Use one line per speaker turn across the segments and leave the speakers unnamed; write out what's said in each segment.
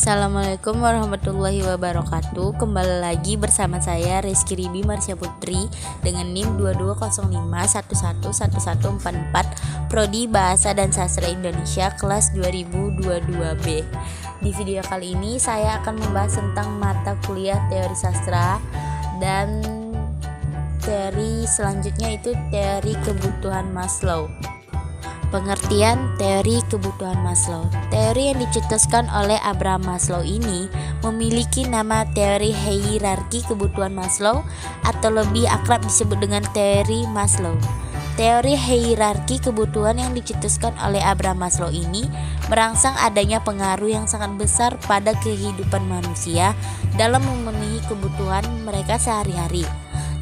Assalamualaikum warahmatullahi wabarakatuh. Kembali lagi bersama saya Rizky Ribi Marsya Putri dengan NIM 2205111144 Prodi Bahasa dan Sastra Indonesia kelas 2022B. Di video kali ini saya akan membahas tentang mata kuliah teori sastra dan teori selanjutnya itu teori kebutuhan Maslow. Pengertian teori kebutuhan Maslow. Teori yang dicetuskan oleh Abraham Maslow ini memiliki nama teori hierarki kebutuhan Maslow atau lebih akrab disebut dengan teori Maslow. Teori hierarki kebutuhan yang dicetuskan oleh Abraham Maslow ini merangsang adanya pengaruh yang sangat besar pada kehidupan manusia dalam memenuhi kebutuhan mereka sehari-hari.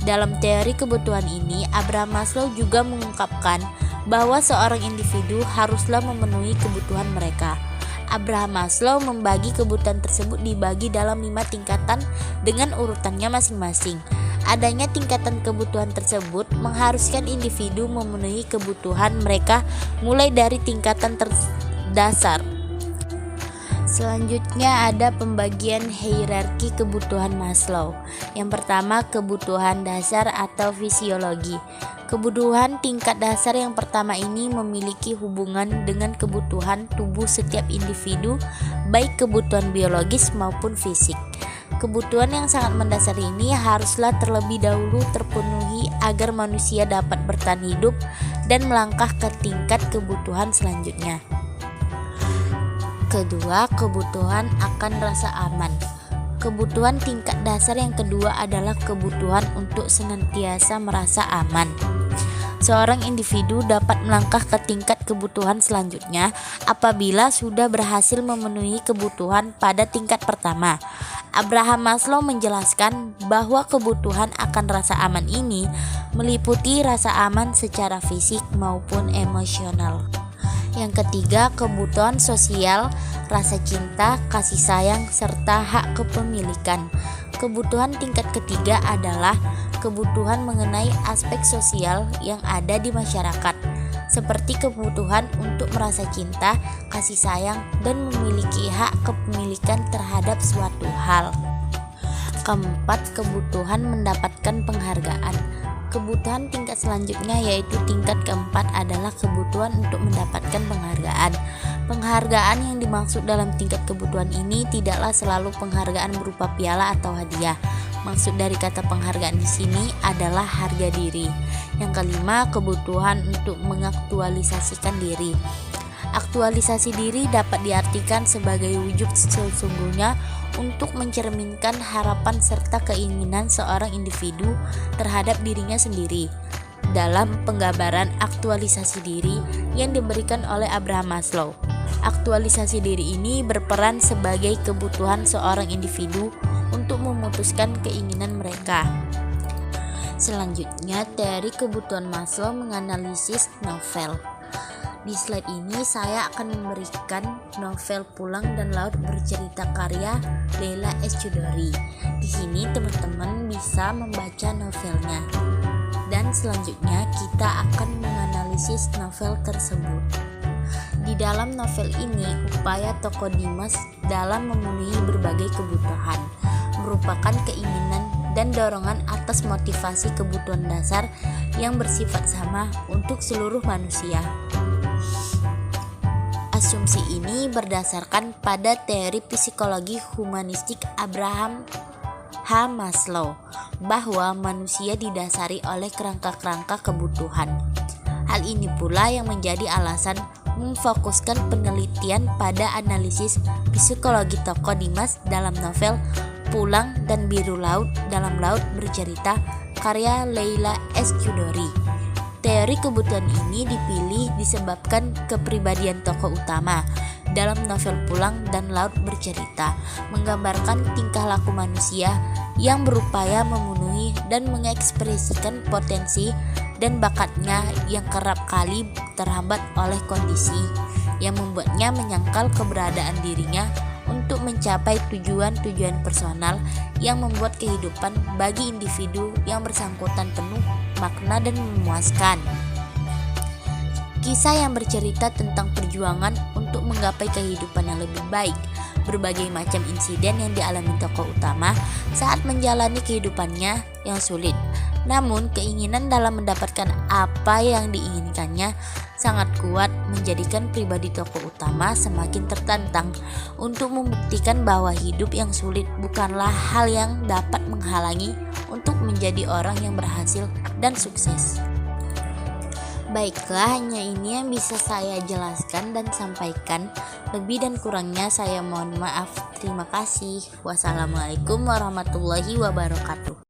Dalam teori kebutuhan ini, Abraham Maslow juga mengungkapkan bahwa seorang individu haruslah memenuhi kebutuhan mereka. Abraham Maslow membagi kebutuhan tersebut dibagi dalam 5 tingkatan dengan urutannya masing-masing. Adanya tingkatan kebutuhan tersebut mengharuskan individu memenuhi kebutuhan mereka mulai dari tingkatan terdasar. Selanjutnya ada pembagian hierarki kebutuhan Maslow. Yang pertama, kebutuhan dasar atau fisiologi. Kebutuhan tingkat dasar yang pertama ini memiliki hubungan dengan kebutuhan tubuh setiap individu, baik kebutuhan biologis maupun fisik. Kebutuhan yang sangat mendasar ini haruslah terlebih dahulu terpenuhi agar manusia dapat bertahan hidup dan melangkah ke tingkat kebutuhan selanjutnya. Kedua, kebutuhan akan rasa aman. Kebutuhan tingkat dasar yang kedua adalah kebutuhan untuk senantiasa merasa aman. Seorang individu dapat melangkah ke tingkat kebutuhan selanjutnya apabila sudah berhasil memenuhi kebutuhan pada tingkat pertama. Abraham Maslow menjelaskan bahwa kebutuhan akan rasa aman ini meliputi rasa aman secara fisik maupun emosional. Yang ketiga, kebutuhan sosial, rasa cinta, kasih sayang, serta hak kepemilikan. Kebutuhan tingkat ketiga adalah kebutuhan mengenai aspek sosial yang ada di masyarakat, seperti kebutuhan untuk merasa cinta, kasih sayang, dan memiliki hak kepemilikan terhadap suatu hal. Keempat, kebutuhan mendapatkan penghargaan. Kebutuhan tingkat selanjutnya yaitu tingkat keempat adalah kebutuhan untuk mendapatkan penghargaan. Penghargaan yang dimaksud dalam tingkat kebutuhan ini tidaklah selalu penghargaan berupa piala atau hadiah. Maksud dari kata penghargaan di sini adalah harga diri. Yang kelima, kebutuhan untuk mengaktualisasikan diri. Aktualisasi diri dapat diartikan sebagai wujud sesungguhnya untuk mencerminkan harapan serta keinginan seorang individu terhadap dirinya sendiri. Dalam penggambaran aktualisasi diri yang diberikan oleh Abraham Maslow, aktualisasi diri ini berperan sebagai kebutuhan seorang individu untuk memutuskan keinginan mereka. Selanjutnya, teori kebutuhan Maslow menganalisis novel. Di slide ini saya akan memberikan novel Pulang dan Laut Bercerita karya Leila S. Chudori. Di sini teman-teman bisa membaca novelnya. Dan selanjutnya kita akan menganalisis novel tersebut. Di dalam novel ini, upaya tokoh Dimas dalam memenuhi berbagai kebutuhan merupakan keinginan dan dorongan atas motivasi kebutuhan dasar yang bersifat sama untuk seluruh manusia. Asumsi ini berdasarkan pada teori psikologi humanistik Abraham H. Maslow bahwa manusia didasari oleh kerangka-kerangka kebutuhan. Hal ini pula yang menjadi alasan memfokuskan penelitian pada analisis psikologi tokoh Dimas dalam novel Pulang dan Biru Laut dalam Laut Bercerita karya Leila S. Chudori. Teori kebutuhan ini dipilih disebabkan kepribadian tokoh utama dalam novel Pulang dan Laut Bercerita menggambarkan tingkah laku manusia yang berupaya memenuhi dan mengekspresikan potensi dan bakatnya yang kerap kali terhambat oleh kondisi yang membuatnya menyangkal keberadaan dirinya untuk mencapai tujuan-tujuan personal yang membuat kehidupan bagi individu yang bersangkutan penuh makna dan memuaskan. Kisah yang bercerita tentang perjuangan untuk menggapai kehidupan yang lebih baik berbagai macam insiden yang dialami tokoh utama saat menjalani kehidupannya yang sulit. Namun, keinginan dalam mendapatkan apa yang diinginkannya sangat kuat, menjadikan pribadi tokoh utama semakin tertantang untuk membuktikan bahwa hidup yang sulit bukanlah hal yang dapat menghalangi untuk menjadi orang yang berhasil dan sukses. Baiklah, hanya ini yang bisa saya jelaskan dan sampaikan. Lebih dan kurangnya saya mohon maaf. Terima kasih. Wassalamualaikum warahmatullahi wabarakatuh.